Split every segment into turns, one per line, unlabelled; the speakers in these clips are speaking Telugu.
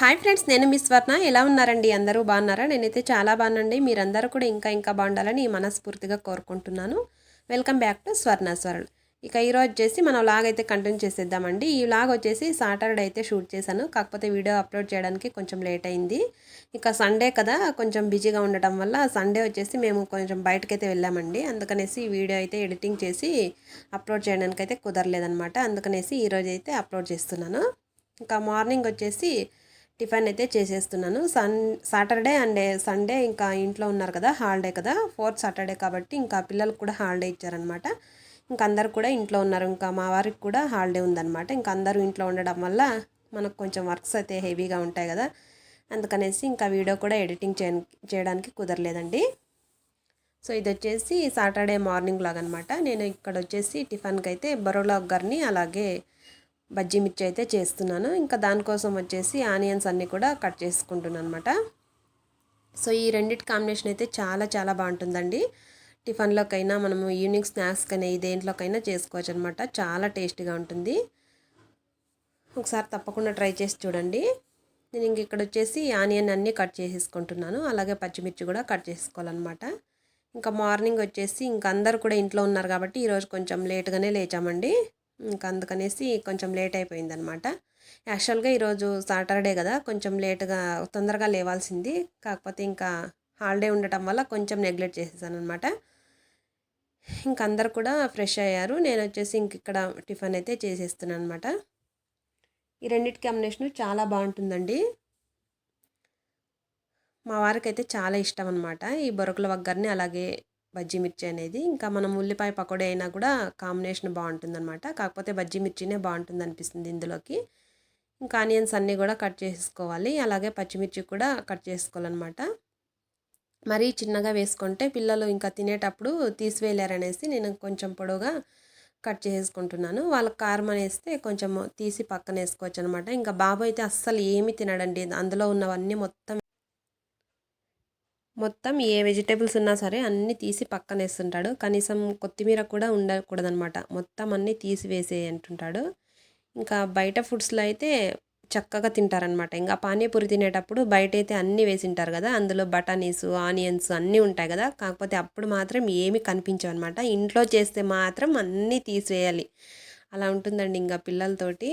హాయ్ ఫ్రెండ్స్, నేను మీ స్వర్ణ. ఎలా ఉన్నారండి? అందరూ బాగున్నారా? నేనైతే చాలా బాగున్నానండి. మీరందరూ కూడా ఇంకా బాగుండాలని మనస్ఫూర్తిగా కోరుకుంటున్నాను. వెల్కమ్ బ్యాక్ టు స్వర్ణ స్వరల్. ఇక ఈరోజు వచ్చేసి మనం లాగ్ అయితే కంటిన్యూ చేసేద్దామండి. ఈ లాగ్ వచ్చేసి సాటర్డే అయితే షూట్ చేశాను, కాకపోతే వీడియో అప్లోడ్ చేయడానికి కొంచెం లేట్ అయింది. ఇక సండే కదా, కొంచెం బిజీగా ఉండటం వల్ల సండే వచ్చేసి మేము కొంచెం బయటకైతే వెళ్ళామండి. అందుకనేసి ఈ వీడియో అయితే ఎడిటింగ్ చేసి అప్లోడ్ చేయడానికి అయితే కుదరలేదనమాట. అందుకనేసి ఈరోజు అయితే అప్లోడ్ చేస్తున్నాను. ఇంకా మార్నింగ్ వచ్చేసి టిఫిన్ అయితే చేసేస్తున్నాను. సాటర్డే అండ్ సండే ఇంకా ఇంట్లో ఉన్నారు కదా, హాలిడే కదా, ఫోర్త్ సాటర్డే కాబట్టి ఇంకా పిల్లలకు కూడా హాలిడే ఇచ్చారనమాట. ఇంకా అందరు కూడా ఇంట్లో ఉన్నారు. ఇంకా మా వారికి కూడా హాలిడే ఉందన్నమాట. ఇంకా అందరూ ఇంట్లో ఉండడం వల్ల మనకు కొంచెం వర్క్స్ అయితే హెవీగా ఉంటాయి కదా, అందుకనేసి ఇంకా వీడియో కూడా ఎడిటింగ్ చేయడానికి కుదరలేదండి. సో ఇది వచ్చేసి సాటర్డే మార్నింగ్ లాగా అనమాట. నేను ఇక్కడ వచ్చేసి టిఫిన్కి అయితే బరోలా గర్ని అలాగే బజ్జీ మిర్చి అయితే చేస్తున్నాను. ఇంకా దానికోసం వచ్చేసి ఆనియన్స్ అన్నీ కూడా కట్ చేసుకుంటున్నాను అనమాట. సో ఈ రెండింటి కాంబినేషన్ అయితే చాలా బాగుంటుందండి. టిఫిన్లోకైనా మనము ఈవినింగ్ స్నాక్స్కైనా దేంట్లోకైనా చేసుకోవచ్చు అనమాట. చాలా టేస్టీగా ఉంటుంది. ఒకసారి తప్పకుండా ట్రై చేసి చూడండి. నేను ఇంక ఇక్కడ వచ్చేసి ఆనియన్ అన్నీ కట్ చేసేసుకుంటున్నాను, అలాగే పచ్చిమిర్చి కూడా కట్ చేసుకోవాలన్నమాట. ఇంకా మార్నింగ్ వచ్చేసి ఇంకా అందరు కూడా ఇంట్లో ఉన్నారు కాబట్టి ఈరోజు కొంచెం లేట్గానే లేచామండి. ఇంకా అందుకనేసి కొంచెం లేట్ అయిపోయిందనమాట. యాక్చువల్గా ఈరోజు సాటర్డే కదా, కొంచెం లేట్గా తొందరగా లేవాల్సింది, కాకపోతే ఇంకా హాలిడే ఉండటం వల్ల కొంచెం నెగ్లెక్ట్ చేసేసాను అనమాట. ఇంక అందరు కూడా ఫ్రెష్ అయ్యారు. నేను వచ్చేసి ఇంక ఇక్కడ టిఫిన్ అయితే చేసేస్తున్నాను అనమాట. ఈ రెండింటి కాంబినేషను చాలా బాగుంటుందండి. మా వారికి అయితే చాలా ఇష్టం అనమాట ఈ బొరకుల వగ్గర్ని అలాగే బజ్జీ మిర్చి అనేది. ఇంకా మనం ఉల్లిపాయ పకోడీ అయినా కూడా కాంబినేషన్ బాగుంటుందన్నమాట, కాకపోతే బజ్జీ మిర్చినే బాగుంటుంది అనిపిస్తుంది ఇందులోకి. ఇంకా ఆనియన్స్ అన్నీ కూడా కట్ చేసుకోవాలి, అలాగే పచ్చిమిర్చి కూడా కట్ చేసుకోవాలన్నమాట. మరీ చిన్నగా వేసుకుంటే పిల్లలు ఇంకా తినేటప్పుడు తీసివేయలేరనేసి నేను కొంచెం పొడవుగా కట్ చేసుకుంటున్నాను. వాళ్ళకి కారం అనేస్తే కొంచెం తీసి పక్కన వేసుకోవచ్చు అనమాట. ఇంకా బాబు అయితే అస్సలు ఏమీ తినడండి. అందులో ఉన్నవన్నీ మొత్తం ఏ వెజిటేబుల్స్ ఉన్నా సరే అన్నీ తీసి పక్కన వేస్తుంటాడు. కనీసం కొత్తిమీర కూడా ఉండకూడదనమాట, మొత్తం అన్నీ తీసి వేసే అంటుంటాడు. ఇంకా బయట ఫుడ్స్లో అయితే చక్కగా తింటారనమాట. ఇంకా పానీపూరి తినేటప్పుడు బయట అయితే అన్నీ వేసింటారు కదా, అందులో బటానీస్ ఆనియన్స్ అన్నీ ఉంటాయి కదా, కాకపోతే అప్పుడు మాత్రం ఏమీ కనిపించవు అనమాట. ఇంట్లో చేస్తే మాత్రం అన్నీ తీసివేయాలి. అలా ఉంటుందండి ఇంకా పిల్లలతోటి.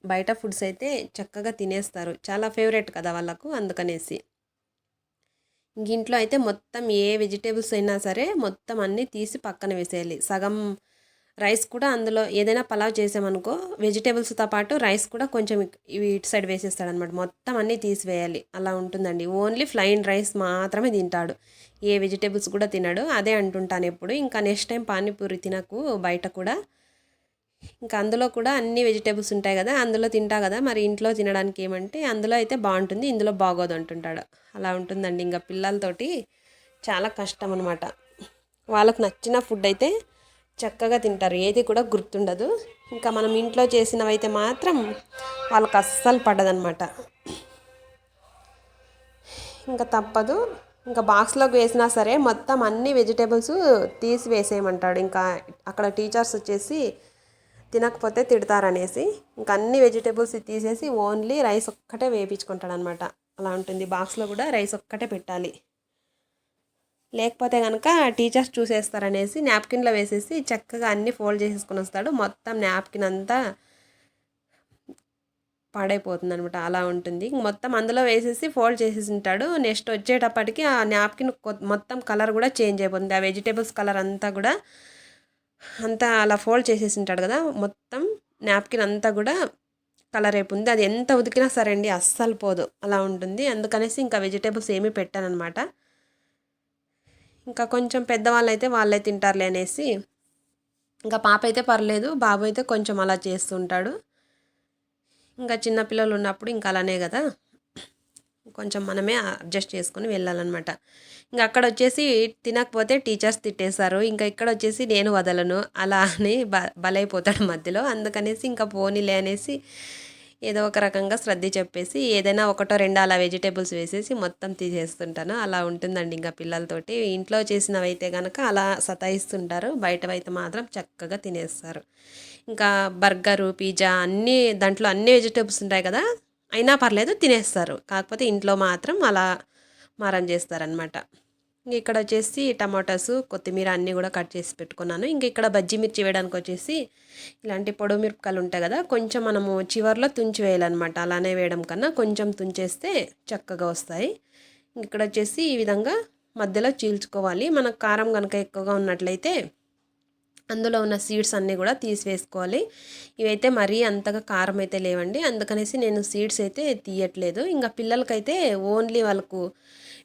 బయట ఫుడ్స్ అయితే చక్కగా తినేస్తారు, చాలా ఫేవరెట్ కదా వాళ్ళకు, అందుకనేసి. ఇంట్లో అయితే మొత్తం ఏ వెజిటేబుల్స్ అయినా సరే మొత్తం అన్నీ తీసి పక్కన వేసేయాలి. సగం రైస్ కూడా అందులో ఏదైనా పలావ్ చేసామనుకో, వెజిటేబుల్స్తో పాటు రైస్ కూడా కొంచెం ఇటు సైడ్ వేసేస్తాడనమాట. మొత్తం అన్నీ తీసివేయాలి. అలా ఉంటుందండి. ఓన్లీ ఫ్లైన్ రైస్ మాత్రమే తింటాడు, ఏ వెజిటేబుల్స్ కూడా తినడు. అదే అంటుంటాను ఎప్పుడు. ఇంకా నెక్స్ట్ టైం పానీపూరి తినకు బయట కూడా, ఇంకా అందులో కూడా అన్ని వెజిటేబుల్స్ ఉంటాయి కదా, అందులో తింటా కదా, మరి ఇంట్లో తినడానికి ఏమంటే అందులో అయితే బాగుంటుంది, ఇందులో బాగోదు అంటుంటాడు. అలా ఉంటుందండి. ఇంకా పిల్లలతోటి చాలా కష్టం అనమాట. వాళ్ళకు నచ్చిన ఫుడ్ అయితే చక్కగా తింటారు, ఏది కూడా గుర్తుండదు. ఇంకా మనం ఇంట్లో చేసినవైతే మాత్రం వాళ్ళకి అస్సలు పడదనమాట. ఇంకా తప్పదు, ఇంకా బాక్స్లోకి వేసినా సరే మొత్తం అన్ని వెజిటేబుల్స్ తీసి వేసేయమంటాడు. ఇంకా అక్కడ టీచర్స్ వచ్చేసి తినకపోతే తిడతారనేసి ఇంకా అన్ని వెజిటేబుల్స్ తీసేసి ఓన్లీ రైస్ ఒక్కటే వేయించుకుంటాడు అనమాట. అలా ఉంటుంది. బాక్స్లో కూడా రైస్ ఒక్కటే పెట్టాలి, లేకపోతే కనుక టీచర్స్ చూసేస్తారనేసి నాప్కిన్లో వేసేసి చక్కగా అన్నీ ఫోల్డ్ చేసేసుకొని వస్తాడు. మొత్తం నాప్కిన్ అంతా పాడైపోతుంది అనమాట. అలా ఉంటుంది. మొత్తం అందులో వేసేసి ఫోల్డ్ చేసేసి ఉంటాడు. నెక్స్ట్ వచ్చేటప్పటికి ఆ నాప్కిన్ మొత్తం కలర్ కూడా చేంజ్ అయిపోతుంది. ఆ వెజిటేబుల్స్ కలర్ అంతా కూడా అలా ఫోల్డ్ చేసేసి ఉంటాడు కదా, మొత్తం నాప్కిన్ అంతా కూడా కలర్ అయిపోతుంది. అది ఎంత ఉతికినా సరే అండి అస్సలు పోదు, అలా ఉంటుంది. అందుకనేసి ఇంకా వెజిటేబుల్స్ ఏమీ పెట్టానమాట. ఇంకా కొంచెం పెద్దవాళ్ళు అయితే వాళ్ళే తింటారులే అనేసి, ఇంకా పాప అయితే పర్లేదు, బాబు అయితే కొంచెం అలా చేస్తుంటాడు. ఇంకా చిన్నపిల్లలు ఉన్నప్పుడు ఇంకా అలానే కదా, కొంచెం మనమే అడ్జస్ట్ చేసుకొని వెళ్ళాలన్నమాట. ఇంకా అక్కడ వచ్చేసి తినకపోతే టీచర్స్ తిట్టేశారు, ఇంకా ఇక్కడ వచ్చేసి నేను వదలను అలా అని బలైపోతాడు మధ్యలో. అందుకనేసి ఇంకా పోనీలే అనేసి ఏదో ఒక రకంగా శ్రద్ధ చెప్పేసి ఏదైనా ఒకటో రెండో అలా వెజిటేబుల్స్ వేసేసి మొత్తం తీసేస్తుంటాను. అలా ఉంటుందండి ఇంకా పిల్లలతోటి. ఇంట్లో చేసినవైతే కనుక అలా సతాయిస్తుంటారు, బయటవైతే మాత్రం చక్కగా తినేస్తారు. ఇంకా బర్గరు పిజ్జా అన్నీ దాంట్లో అన్ని వెజిటేబుల్స్ ఉంటాయి కదా, అయినా పర్లేదు తినేస్తారు. కాకపోతే ఇంట్లో మాత్రం అలా మారం చేస్తారనమాట. ఇక్కడ వచ్చేసి టమాటాసు, కొత్తిమీర అన్నీ కూడా కట్ చేసి పెట్టుకున్నాను. ఇంక ఇక్కడ బజ్జీ మిర్చి వేయడానికి వచ్చేసి ఇలాంటి పొడుగు మిరపకాయలు ఉంటాయి కదా, కొంచెం మనము చివర్లో తుంచి వేయాలన్నమాట. అలానే వేయడం కన్నా కొంచెం తుంచేస్తే చక్కగా వస్తాయి. ఇక్కడ వచ్చేసి ఈ విధంగా మధ్యలో చీల్చుకోవాలి. మనకు కారం కనుక ఎక్కువగా ఉన్నట్లయితే అందులో ఉన్న సీడ్స్ అన్నీ కూడా తీసివేసుకోవాలి. ఇవైతే మరీ అంతగా కారం అయితే లేవండి, అందుకనేసి నేను సీడ్స్ అయితే తీయట్లేదు. ఇంకా పిల్లలకైతే ఓన్లీ వాళ్ళకు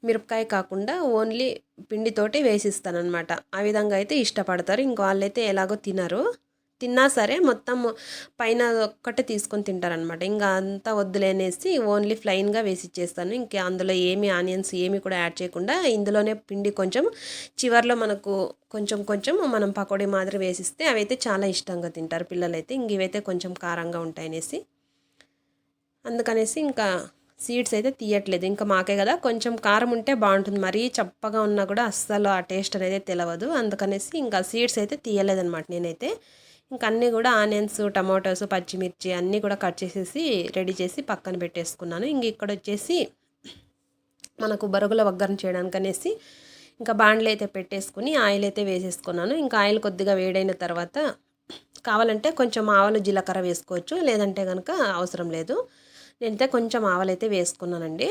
మిరపకాయ కాకుండా ఓన్లీ పిండితోటి వేసిస్తానమాట. ఆ విధంగా అయితే ఇష్టపడతారు. ఇంక వాళ్ళైతే ఎలాగో తిన్నా సరే మొత్తం పైన ఒక్కటే తీసుకొని తింటారనమాట. ఇంకా అంతా వద్దులేనేసి ఓన్లీ ప్లెయిన్గా వేసి ఇచ్చేస్తాను. ఇంకా అందులో ఏమి ఆనియన్స్ ఏమి కూడా యాడ్ చేయకుండా ఇందులోనే పిండి కొంచెం చివర్లో మనకు కొంచెం మనం పకోడీ మాదిరి వేసిస్తే అవైతే చాలా ఇష్టంగా తింటారు పిల్లలైతే. ఇంక ఇవైతే కొంచెం కారంగా ఉంటాయనేసి అందుకనేసి ఇంకా సీడ్స్ అయితే తీయట్లేదు. ఇంకా మాకే కదా కొంచెం కారం ఉంటే బాగుంటుంది, మరీ చప్పగా ఉన్నా కూడా అస్సలు ఆ టేస్ట్ అనేది తెలియదు. అందుకనేసి ఇంకా సీడ్స్ అయితే తీయలేదనమాట నేనైతే. ఇంకా అన్నీ కూడా ఆనియన్స్, టమాటోస్, పచ్చిమిర్చి అన్నీ కూడా కట్ చేసేసి రెడీ చేసి పక్కన పెట్టేసుకున్నాను. ఇంక ఇక్కడ వచ్చేసి మనకు బరుగుల వగ్గరం చేయడానికి అనేసి ఇంకా బాండ్లు అయితే పెట్టేసుకుని ఆయిల్ అయితే వేసేసుకున్నాను. ఇంకా ఆయిల్ కొద్దిగా వేడైన తర్వాత కావాలంటే కొంచెం ఆవాలు జీలకర్ర వేసుకోవచ్చు, లేదంటే కనుక అవసరం లేదు. నేనైతే కొంచెం ఆవాలైతే వేసుకున్నానండి.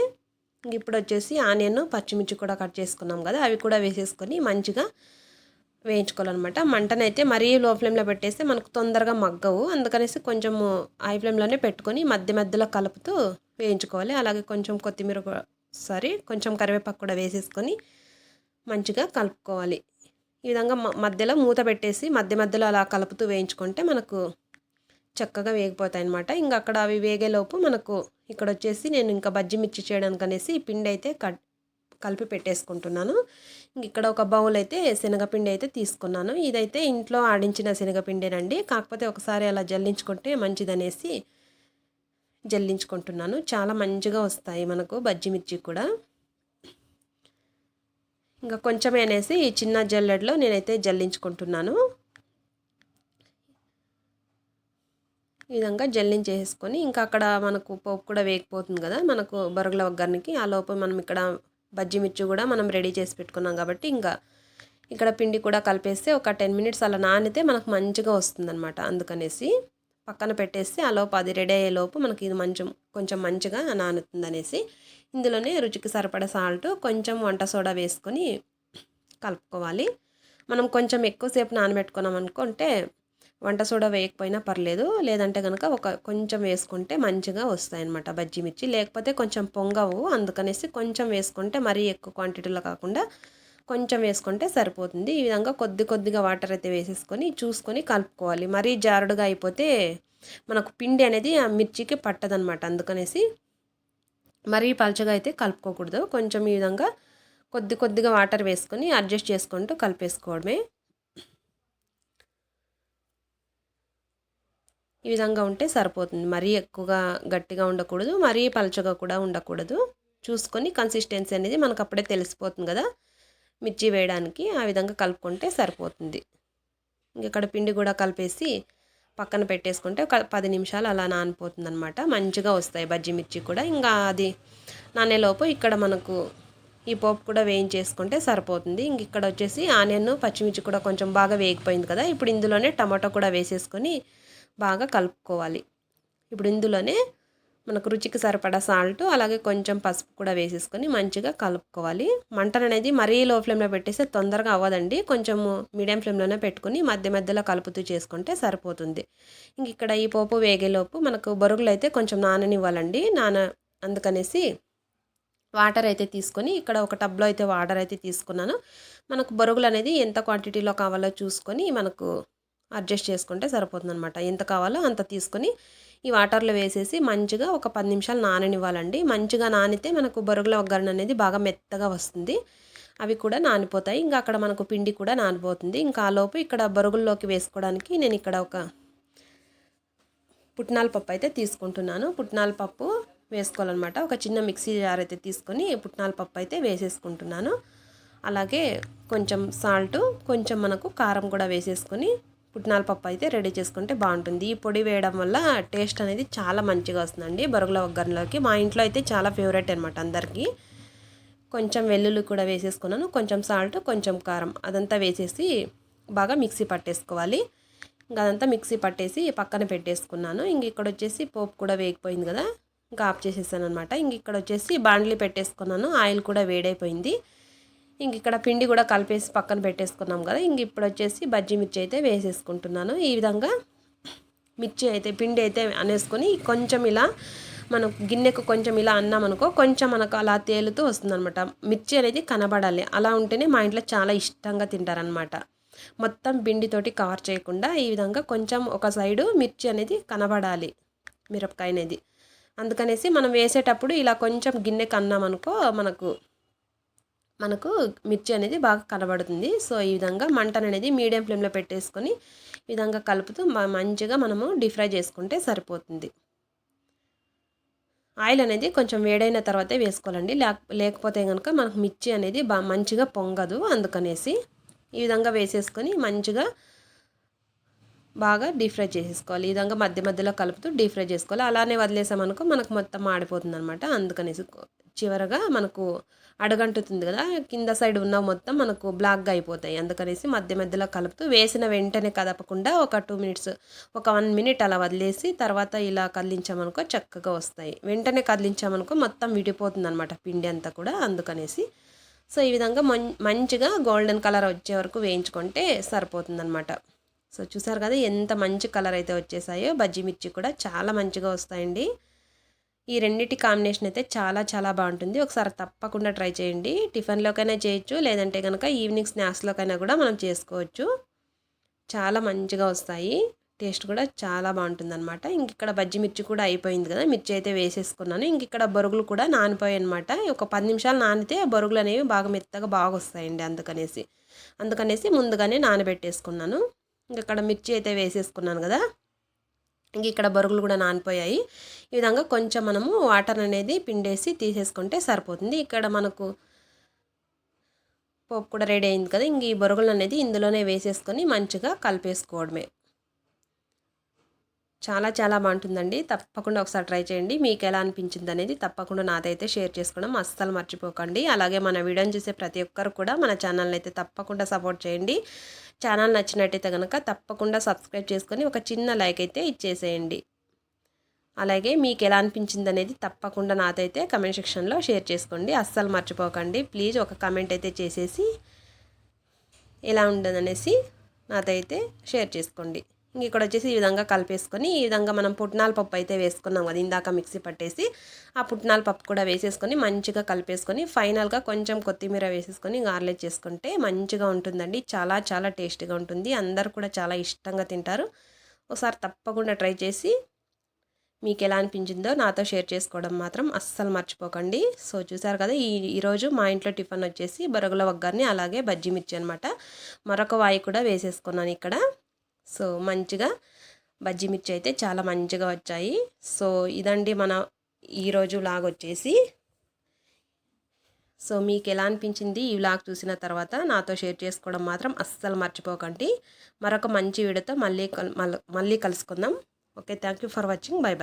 ఇప్పుడు వచ్చేసి ఆనియన్, పచ్చిమిర్చి కూడా కట్ చేసుకున్నాం కదా, అవి కూడా వేసేసుకొని మంచిగా వేయించుకోవాలన్నమాట. మంటనైతే మరీ లో ఫ్లేమ్లో పెట్టేస్తే మనకు తొందరగా మగ్గవు, అందుకనేసి కొంచెం హై ఫ్లేమ్లోనే పెట్టుకొని మధ్యలో కలుపుతూ వేయించుకోవాలి. అలాగే కొంచెం కొత్తిమీర కొంచెం కరివేపాకు కూడా వేసేసుకొని మంచిగా కలుపుకోవాలి. ఈ విధంగా మధ్యలో మూత పెట్టేసి మధ్యలో అలా కలుపుతూ వేయించుకుంటే మనకు చక్కగా వేగిపోతాయి అన్నమాట. ఇంకా అక్కడ అవి వేగేలోపు మనకు ఇక్కడ వచ్చేసి నేను ఇంకా బజ్జీ మిర్చి చేయడానికి అనేసి పిండి అయితే కలిపి పెట్టేసుకుంటున్నాను. ఇక్కడ ఒక బౌల్ అయితే శనగపిండి అయితే తీసుకున్నాను. ఇదైతే ఇంట్లో ఆడించిన శనగపిండేనండి, కాకపోతే ఒకసారి అలా జల్లించుకుంటే మంచిదనేసి జల్లించుకుంటున్నాను. చాలా మంచిగా వస్తాయి మనకు బజ్జీ మిర్చి కూడా. ఇంకా కొంచెం అనేసి ఈ చిన్న జల్లెడలో నేనైతే జల్లించుకుంటున్నాను. ఈ విధంగా జల్లించేసుకొని ఇంకా అక్కడ మనకు పోపు కూడా వేగిపోతుంది కదా మనకు బరుగుల వగ్గరికి. ఆ లోపు మనం ఇక్కడ బజ్జీ మిర్చి కూడా మనం రెడీ చేసి పెట్టుకున్నాం కాబట్టి ఇంకా ఇక్కడ పిండి కూడా కలిపేస్తే ఒక 10 మినిట్స్ అలా నానితే మనకు మంచిగా వస్తుందన్నమాట. అందుకనేసి పక్కన పెట్టేసి ఆ లోపు అది రెడీ అయ్యేలోపు మనకి ఇది కొంచెం మంచిగా నానుతుందనేసి ఇందులోనే రుచికి సరిపడా సాల్ట్, కొంచెం వంట సోడా వేసుకొని కలుపుకోవాలి. మనం కొంచెం ఎక్కువసేపు నానబెట్టుకున్నాం అనుకుంటే వంట సోడా వేయకపోయినా పర్లేదు, లేదంటే కనుక కొంచెం వేసుకుంటే మంచిగా వస్తాయన్నమాట బజ్జీ మిర్చి. లేకపోతే కొంచెం పొంగవు, అందుకనేసి కొంచెం వేసుకుంటే మరీ ఎక్కువ క్వాంటిటీలో కాకుండా కొంచెం వేసుకుంటే సరిపోతుంది. ఈ విధంగా కొద్దిగా వాటర్ అయితే వేసేసుకొని చూసుకొని కలుపుకోవాలి. మరీ జారుడుగా అయిపోతే మనకు పిండి అనేది ఆ మిర్చికి పట్టదనమాట. అందుకనేసి మరీ పలచగా అయితే కలుపుకోకూడదు. కొంచెం ఈ విధంగా కొద్దిగా వాటర్ వేసుకొని అడ్జస్ట్ చేసుకుంటూ కలిపేసుకోవడమే. ఈ విధంగా ఉంటే సరిపోతుంది. మరీ ఎక్కువగా గట్టిగా ఉండకూడదు, మరీ పలచగా కూడా ఉండకూడదు. చూసుకొని కన్సిస్టెన్సీ అనేది మనకు అప్పుడే తెలిసిపోతుంది కదా మిర్చి వేయడానికి. ఆ విధంగా కలుపుకుంటే సరిపోతుంది. ఇక్కడ పిండి కూడా కలిపేసి పక్కన పెట్టేసుకుంటే ఒక 10 నిమిషాలు అలా నానిపోతుంది అనమాట. మంచిగా వస్తాయి బజ్జీ మిర్చి కూడా. ఇంకా అది నానేలోపు ఇక్కడ మనకు ఈ పోపు కూడా వేయించేసుకుంటే సరిపోతుంది. ఇంక ఇక్కడ వచ్చేసి ఆనియన్, పచ్చిమిర్చి కూడా కొంచెం బాగా వేగిపోయింది కదా, ఇప్పుడు ఇందులోనే టమాటో కూడా వేసేసుకొని బాగా కలుపుకోవాలి. ఇప్పుడు ఇందులోనే మనకు రుచికి సరిపడా సాల్ట్, అలాగే కొంచెం పసుపు కూడా వేసేసుకొని మంచిగా కలుపుకోవాలి. మంటను అనేది మరీ లో ఫ్లేమ్లో పెట్టేస్తే తొందరగా అవ్వదండి, కొంచెం మీడియం ఫ్లేమ్లోనే పెట్టుకుని మధ్యలో కలుపుతూ చేసుకుంటే సరిపోతుంది. ఇంక ఇక్కడ ఈ పోపు వేగేలోపు మనకు బొరుగులు అయితే కొంచెం నాననివ్వాలండి. అందుకనేసి వాటర్ అయితే తీసుకొని ఇక్కడ ఒక టబ్లో అయితే వాటర్ అయితే తీసుకున్నాను. మనకు బొరుగులు అనేది ఎంత క్వాంటిటీలో కావాలో చూసుకొని మనకు అడ్జస్ట్ చేసుకుంటే సరిపోతుంది అనమాట. ఎంత కావాలో అంత తీసుకొని ఈ వాటర్లో వేసేసి మంచిగా ఒక 10 నిమిషాలు నాననివ్వాలండి. మంచిగా నానితే మనకు బొరుగుల వగ్గరణ అనేది బాగా మెత్తగా వస్తుంది. అవి కూడా నానిపోతాయి. ఇంకా అక్కడ మనకు పిండి కూడా నానిపోతుంది. ఇంకా ఆలోపు ఇక్కడ బొరుగుల్లోకి వేసుకోవడానికి నేను ఇక్కడ ఒక పుట్నాల పప్పు అయితే తీసుకుంటున్నాను. పుట్నాల పప్పు వేసుకోవాలన్నమాట. ఒక చిన్న మిక్సీ జార్ అయితే తీసుకొని పుట్నాల పప్పు అయితే వేసేసుకుంటున్నాను. అలాగే కొంచెం సాల్ట్, కొంచెం మనకు కారం కూడా వేసేసుకొని పుట్నాల పప్పు అయితే రెడీ చేసుకుంటే బాగుంటుంది. ఈ పొడి వేయడం వల్ల టేస్ట్ అనేది చాలా మంచిగా వస్తుందండి బొరుగుల ఒగ్గర్లోకి. మా ఇంట్లో అయితే చాలా ఫేవరెట్ అనమాట అందరికీ. కొంచెం వెల్లుల్లి కూడా వేసేసుకున్నాను, కొంచెం సాల్ట్, కొంచెం కారం అదంతా వేసేసి బాగా మిక్సీ పట్టేసుకోవాలి. ఇంకా అదంతా మిక్సీ పట్టేసి పక్కన పెట్టేసుకున్నాను. ఇంక ఇక్కడ వచ్చేసి పోపు కూడా వేగిపోయింది కదా, ఇంకా ఆఫ్ చేసేసాను అనమాట. ఇంక ఇక్కడ వచ్చేసి బాండ్లీ పెట్టేసుకున్నాను, ఆయిల్ కూడా వేడైపోయింది. ఇంక ఇక్కడ పిండి కూడా కలిపేసి పక్కన పెట్టేసుకున్నాం కదా. ఇంక ఇప్పుడు వచ్చేసి బజ్జీ మిర్చి అయితే వేసేసుకుంటున్నాను. ఈ విధంగా మిర్చి అయితే పిండి అయితే అనేసుకొని కొంచెం ఇలా మనం గిన్నెకు కొంచెం ఇలా అన్నామనుకో కొంచెం మనకు అలా తేలుతూ వస్తుందన్నమాట. మిర్చి అనేది కనబడాలి, అలా ఉంటేనే మా ఇంట్లో చాలా ఇష్టంగా తింటారనమాట. మొత్తం పిండితోటి కవర్ చేయకుండా ఈ విధంగా కొంచెం ఒక సైడు మిర్చి అనేది కనబడాలి, మిరపకాయ అనేది. అందుకనేసి మనం వేసేటప్పుడు ఇలా కొంచెం గిన్నెకు అన్నామనుకో మనకు మిర్చి అనేది బాగా కనబడుతుంది. సో ఈ విధంగా మంటను అనేది మీడియం ఫ్లేమ్లో పెట్టేసుకొని ఈ విధంగా కలుపుతూ మంచిగా మనము డీప్ ఫ్రై చేసుకుంటే సరిపోతుంది. ఆయిల్ అనేది కొంచెం వేడైన తర్వాతే వేసుకోవాలండి, లేకపోతే కనుక మనకు మిర్చి అనేది మంచిగా పొంగదు. అందుకనేసి ఈ విధంగా వేసేసుకొని మంచిగా బాగా డీప్ ఫ్రై చేసేసుకోవాలి. ఈ విధంగా మధ్య మధ్యలో కలుపుతూ డీప్ ఫ్రై చేసుకోవాలి. అలానే వదిలేసామనుకో మనకు మొత్తం ఆడిపోతుంది అనమాట. అందుకనేసి చివరగా మనకు అడగంటుతుంది కదా, కింద సైడ్ ఉన్న మొత్తం మనకు బ్లాక్గా అయిపోతాయి. అందుకనేసి మధ్య మధ్యలో కలుపుతూ వేసిన వెంటనే కదపకుండా ఒక 2 మినిట్స్, ఒక 1 మినిట్ అలా వదిలేసి తర్వాత ఇలా కదిలించామనుకో చక్కగా వస్తాయి. వెంటనే కదిలించామనుకో మొత్తం విడిపోతుంది అనమాట పిండి అంతా కూడా. అందుకనేసి సో ఈ విధంగా మంచిగా గోల్డెన్ కలర్ వచ్చే వరకు వేయించుకుంటే సరిపోతుందన్నమాట. సో చూసారు కదా ఎంత మంచి కలర్ అయితే వచ్చేసాయో. బజ్జీ మిర్చి కూడా చాలా మంచిగా వస్తాయండి. ఈ రెండింటి కాంబినేషన్ అయితే చాలా చాలా బాగుంటుంది. ఒకసారి తప్పకుండా ట్రై చేయండి. టిఫిన్లోకైనా చేయొచ్చు, లేదంటే కనుక ఈవినింగ్ స్నాక్స్లోకైనా కూడా మనం చేసుకోవచ్చు. చాలా మంచిగా వస్తాయి, టేస్ట్ కూడా చాలా బాగుంటుంది అనమాట. ఇంక ఇక్కడ బజ్జీ మిర్చి కూడా అయిపోయింది కదా, మిర్చి అయితే వేసేసుకున్నాను. ఇంక ఇక్కడ బొరుగులు కూడా నానిపోయాయి అనమాట. ఒక 10 నిమిషాలు నానితే బొరుగులు అనేవి బాగా మెత్తగా బాగా వస్తాయండి. అందుకనేసి ముందుగానే నానబెట్టేసుకున్నాను. ఇంక ఇక్కడ మిర్చి అయితే వేసేసుకున్నాను కదా, ఇంక ఇక్కడ బొరుగులు కూడా నానిపోయాయి. ఈ విధంగా కొంచెం మనము వాటర్ అనేది పిండేసి తీసేసుకుంటే సరిపోతుంది. ఇక్కడ మనకు పోపు కూడా రెడీ అయింది కదా, ఇంక ఈ బొరుగులు అనేది ఇందులోనే వేసేసుకొని మంచిగా కలిపేసుకోవడమే. చాలా చాలా బాగుంటుందండి. తప్పకుండా ఒకసారి ట్రై చేయండి. మీకు ఎలా అనిపించింది అనేది తప్పకుండా నాదైతే షేర్ చేసుకోవడం అస్సలు మర్చిపోకండి. అలాగే మన వీడియోని చూసే ప్రతి ఒక్కరు కూడా మన ఛానల్ని అయితే తప్పకుండా సపోర్ట్ చేయండి. ఛానల్ నచ్చినట్టయితే కనుక తప్పకుండా సబ్స్క్రైబ్ చేసుకొని ఒక చిన్న లైక్ అయితే ఇచ్చేసేయండి. అలాగే మీకు ఎలా అనిపించింది అనేది తప్పకుండా నాదైతే కమెంట్ సెక్షన్లో షేర్ చేసుకోండి, అస్సలు మర్చిపోకండి. ప్లీజ్ ఒక కమెంట్ అయితే చేసేసి ఎలా ఉండదనేసి నాదైతే షేర్ చేసుకోండి. ఇంక ఇక్కడ వచ్చేసి ఈ విధంగా కలిపేసుకొని ఈ విధంగా మనం పుట్నాల పప్పు అయితే వేసుకున్నాం కదా ఇందాక మిక్సీ పట్టేసి, ఆ పుట్నాల పప్పు కూడా వేసేసుకొని మంచిగా కలిపేసుకొని ఫైనల్గా కొంచెం కొత్తిమీర వేసేసుకొని గార్లిక్ చేసుకుంటే మంచిగా ఉంటుందండి. చాలా చాలా టేస్టీగా ఉంటుంది. అందరు కూడా చాలా ఇష్టంగా తింటారు. ఒకసారి తప్పకుండా ట్రై చేసి మీకు ఎలా అనిపించిందో నాతో షేర్ చేసుకోవడం మాత్రం అస్సలు మర్చిపోకండి. సో చూసారు కదా, ఈరోజు మా ఇంట్లో టిఫిన్ వచ్చేసి బొరుగుల ఒగ్గర్ని అలాగే బజ్జీ మిర్చి అనమాట. మరొక వాయి కూడా వేసేసుకున్నాను ఇక్కడ. సో మంచిగా బజ్జీ మిర్చి అయితే చాలా మంచిగా వచ్చాయి. సో ఇదండి మన ఈరోజు వ్లాగ్ వచ్చేసి. సో మీకు ఎలా అనిపించింది ఈ వ్లాగ్ చూసిన తర్వాత నాతో షేర్ చేసుకోవడం మాత్రం అస్సలు మర్చిపోకండి. మరొక మంచి వీడియోతో మళ్ళీ కలుసుకుందాం. Okay, thank you for watching. By by.